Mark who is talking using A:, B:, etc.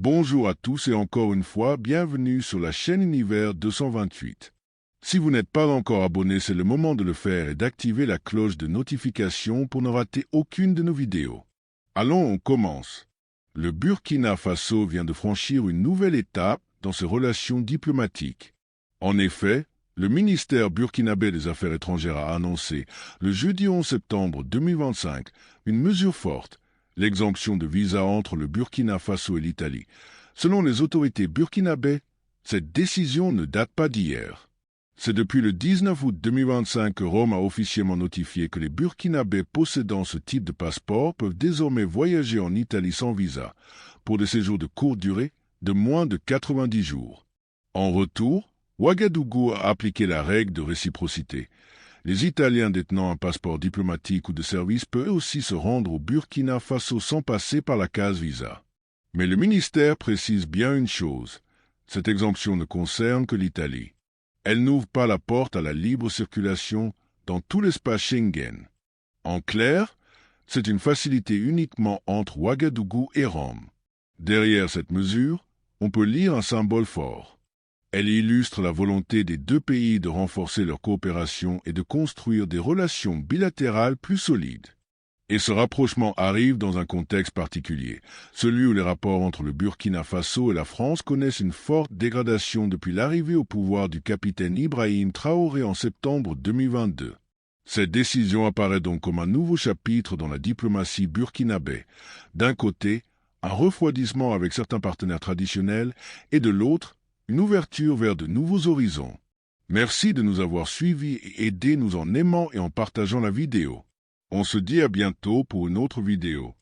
A: Bonjour à tous et encore une fois, bienvenue sur la chaîne Univers 228. Si vous n'êtes pas encore abonné, c'est le moment de le faire et d'activer la cloche de notification pour ne rater aucune de nos vidéos. Allons, on commence. Le Burkina Faso vient de franchir une nouvelle étape dans ses relations diplomatiques. En effet, le ministère burkinabé des Affaires étrangères a annoncé le jeudi 11 septembre 2025 une mesure forte, l'exemption de visa entre le Burkina Faso et l'Italie. Selon les autorités burkinabées, cette décision ne date pas d'hier. C'est depuis le 19 août 2025 que Rome a officiellement notifié que les Burkinabés possédant ce type de passeport peuvent désormais voyager en Italie sans visa, pour des séjours de courte durée de moins de 90 jours. En retour, Ouagadougou a appliqué la règle de réciprocité. Les Italiens détenant un passeport diplomatique ou de service peuvent aussi se rendre au Burkina Faso sans passer par la case visa. Mais le ministère précise bien une chose, cette exemption ne concerne que l'Italie. Elle n'ouvre pas la porte à la libre circulation dans tout l'espace Schengen. En clair, c'est une facilité uniquement entre Ouagadougou et Rome. Derrière cette mesure, on peut lire un symbole fort. Elle illustre la volonté des deux pays de renforcer leur coopération et de construire des relations bilatérales plus solides. Et ce rapprochement arrive dans un contexte particulier, celui où les rapports entre le Burkina Faso et la France connaissent une forte dégradation depuis l'arrivée au pouvoir du capitaine Ibrahim Traoré en septembre 2022. Cette décision apparaît donc comme un nouveau chapitre dans la diplomatie burkinabé. D'un côté, un refroidissement avec certains partenaires traditionnels et de l'autre, une ouverture vers de nouveaux horizons. Merci de nous avoir suivis et aidez-nous en aimant et en partageant la vidéo. On se dit à bientôt pour une autre vidéo.